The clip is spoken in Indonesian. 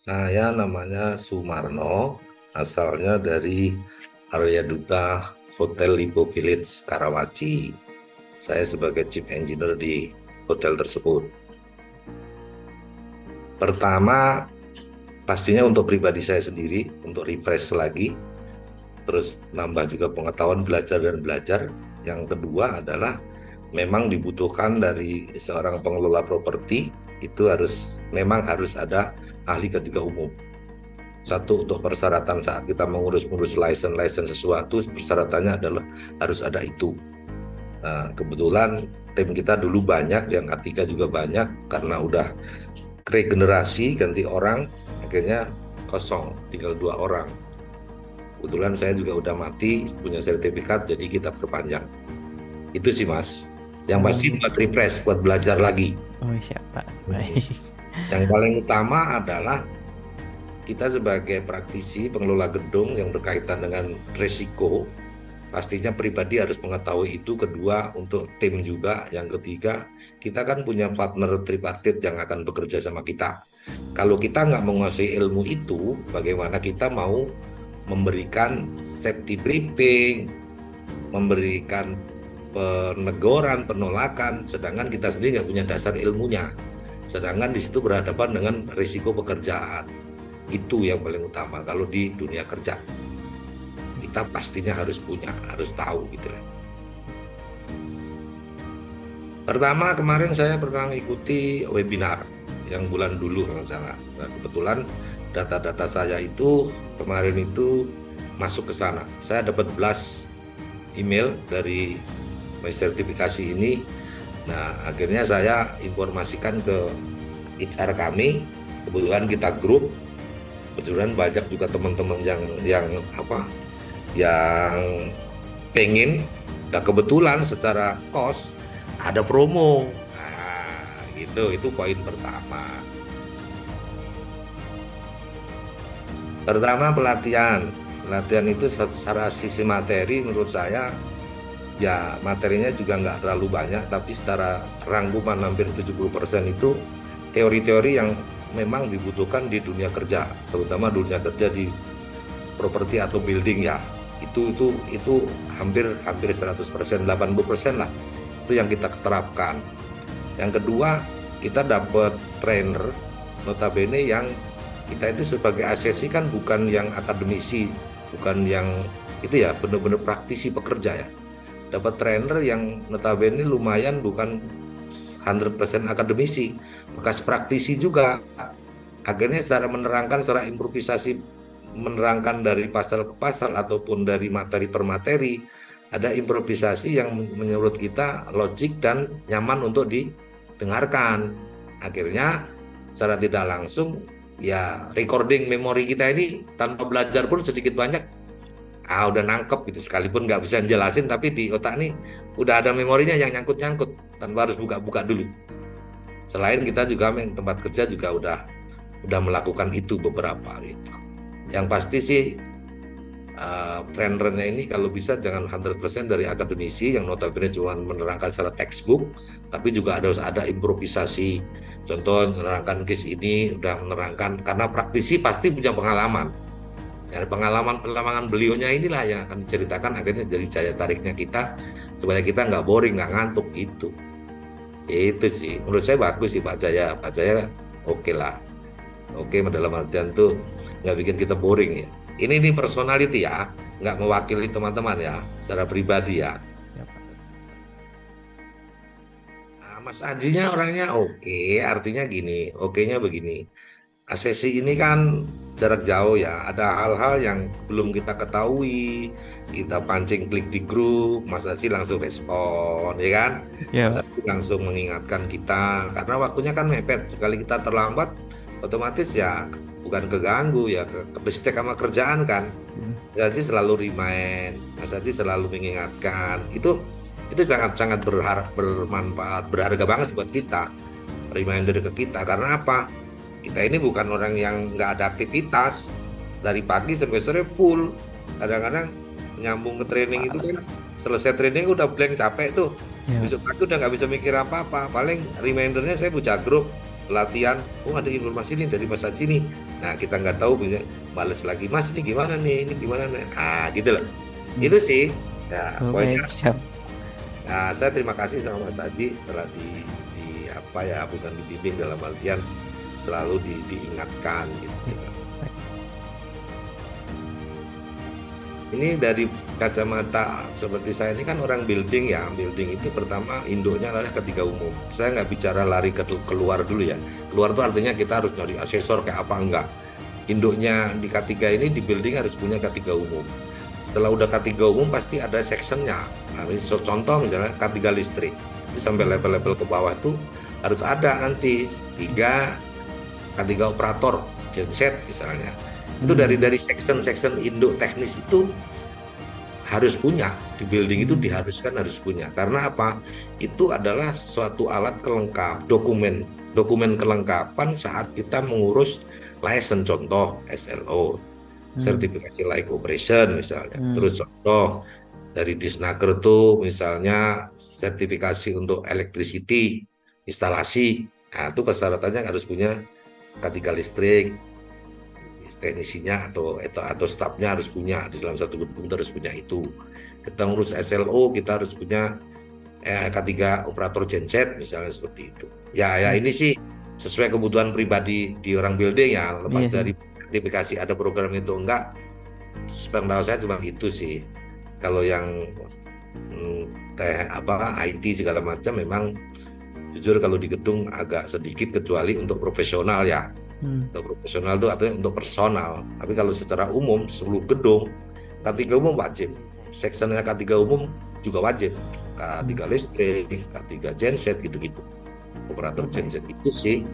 Saya namanya Sumarno, asalnya dari Arya Duta Hotel Lipo Village Karawaci. Saya sebagai Chief Engineer di hotel tersebut. Pertama, pastinya untuk pribadi saya sendiri, untuk refresh lagi, terus nambah juga pengetahuan belajar dan belajar. Yang kedua adalah memang dibutuhkan dari seorang pengelola properti, itu memang harus ada ahli ketika umum. Satu, untuk persyaratan saat kita mengurus license sesuatu, persyaratannya adalah harus ada itu. Nah, kebetulan tim kita dulu banyak, yang A3 juga banyak, karena udah regenerasi ganti orang, akhirnya kosong, tinggal 2 orang. Kebetulan saya juga udah mati, punya sertifikat, jadi kita perpanjang. Itu sih Mas. Yang pasti Oh, buat refresh, buat belajar lagi. oh siap Pak. Baik. Yang paling utama adalah kita sebagai praktisi pengelola gedung yang berkaitan dengan risiko, pastinya pribadi harus mengetahui itu. Kedua, untuk tim juga. Yang ketiga, kita kan punya partner tripartit yang akan bekerja sama kita. Kalau kita nggak menguasai ilmu itu, bagaimana kita mau memberikan safety briefing, memberikan peneguran, penolakan, sedangkan kita sendiri nggak punya dasar ilmunya. Sedangkan di situ berhadapan dengan risiko pekerjaan. Itu yang paling utama kalau di dunia kerja. Kita pastinya harus punya, harus tahu gitu ya. Pertama, kemarin saya pernah mengikuti webinar yang bulan dulu kalau salah. Nah, kebetulan data-data saya itu kemarin itu masuk ke sana. Saya dapat blast email dari sertifikasi ini. Nah, akhirnya saya informasikan ke HR kami. Kebetulan kita grup, kebetulan banyak juga teman-teman yang apa, yang pengen. Nah, kebetulan secara cost ada promo. Nah, gitu, itu poin pertama. Pertama, pelatihan. Pelatihan itu secara sisi materi menurut saya, ya materinya juga nggak terlalu banyak, tapi secara rangkuman hampir 70% itu teori-teori yang memang dibutuhkan di dunia kerja, terutama dunia kerja di properti atau building ya. Itu hampir 100%, 80% lah. Itu yang kita terapkan. Yang kedua, kita dapat trainer notabene yang kita itu sebagai asesi kan bukan yang akademisi, bukan yang itu ya, benar-benar praktisi pekerja ya. Dapat trainer yang notabene lumayan, bukan 100% akademisi, bekas praktisi juga. Akhirnya secara menerangkan, secara improvisasi, menerangkan dari pasal ke pasal ataupun dari materi per materi, ada improvisasi yang menurut kita logik dan nyaman untuk didengarkan. Akhirnya secara tidak langsung ya recording memori kita ini tanpa belajar pun sedikit banyak udah nangkep gitu, sekalipun nggak bisa jelasin tapi di otak nih udah ada memorinya yang nyangkut-nyangkut tanpa harus buka-buka dulu. Selain kita juga tempat kerja juga udah melakukan itu beberapa gitu. Yang pasti sih trainernya ini kalau bisa jangan 100% dari akademisi yang notabene cuma menerangkan secara textbook, tapi juga harus ada improvisasi. Contoh menerangkan case ini udah menerangkan, karena praktisi pasti punya pengalaman. Dan pengalaman beliaunya inilah yang akan diceritakan, akhirnya jadi daya tariknya kita supaya kita nggak boring, nggak ngantuk itu. Itu sih menurut saya bagus sih Pak Jaya. Pak Jaya oke lah. Oke, dalam artian tuh nggak bikin kita boring ya. Ini personality ya, nggak mewakili teman-teman ya, secara pribadi ya. Ya, Pak. Nah, Mas Ajinya orangnya oke, artinya gini, oke-nya begini. ACC ini kan jarak jauh ya, ada hal-hal yang belum kita ketahui, kita pancing klik di grup, Mas Aji langsung respon, ya kan? Ya, Mas Pak. Aji langsung mengingatkan kita, karena waktunya kan mepet, sekali kita terlambat, otomatis ya bukan keganggu ya, ke sama kerjaan kan. Hmm. Mas Aji selalu remind, Mas Aji selalu mengingatkan, itu sangat-sangat bermanfaat, berharga banget buat kita, reminder ke kita, karena apa? Kita ini bukan orang yang nggak ada aktivitas, dari pagi sampai sore full. Kadang-kadang nyambung ke training itu kan, selesai training udah blank, capek tuh, Ya, besok pagi udah nggak bisa mikir apa-apa. Paling remindernya saya buka grup pelatihan, oh ada informasi nih dari Mas Haji nih, Nah, kita nggak tahu, punya bales lagi, Mas ini gimana nih, ini gimana nih. Ah, gitu loh. Itu sih. Ya, Oh, pokoknya. baik, siap. Nah, saya terima kasih sama Mas Haji telah di apa ya, bukan dibimbing dalam artian selalu diingatkan gitu. Baik. Ini dari kacamata seperti saya ini kan orang building ya. Building itu pertama induknya adalah ketiga umum. Saya nggak bicara lari keluar dulu ya. Keluar itu artinya kita harus nyari asesor kayak apa, enggak. Induknya di K3 ini di building harus punya K3 umum. Setelah udah K3 umum pasti ada sectionnya. Nah, contoh misalnya K3 listrik. Itu sampai level-level ke bawah itu harus ada nanti 3 K3 operator genset misalnya. Itu dari section induk teknis itu harus punya di building, itu diharuskan harus punya. Karena apa? Itu adalah suatu alat kelengkap, dokumen kelengkapan saat kita mengurus license, contoh SLO, sertifikasi layak operation misalnya. Terus contoh dari Disnaker itu misalnya sertifikasi untuk electricity, instalasi. Nah, itu persyaratannya harus punya K3 listrik, teknisinya atau stafnya harus punya di dalam satu gedung, harus punya itu. Kita ngurus SLO, kita harus punya K3 operator genset misalnya, seperti itu. Ya ini sih sesuai kebutuhan pribadi di orang building ya, lepas dari sertifikasi ada program itu enggak. Sepengetahuan saya cuma itu sih. Kalau yang IT segala macam memang jujur kalau di gedung agak sedikit, kecuali untuk profesional ya. Untuk profesional itu artinya untuk personal. Tapi kalau secara umum seluruh gedung K3 umum wajib. Sectionnya K3 umum juga wajib. K3 listrik, K3 genset gitu-gitu. Operator genset itu sih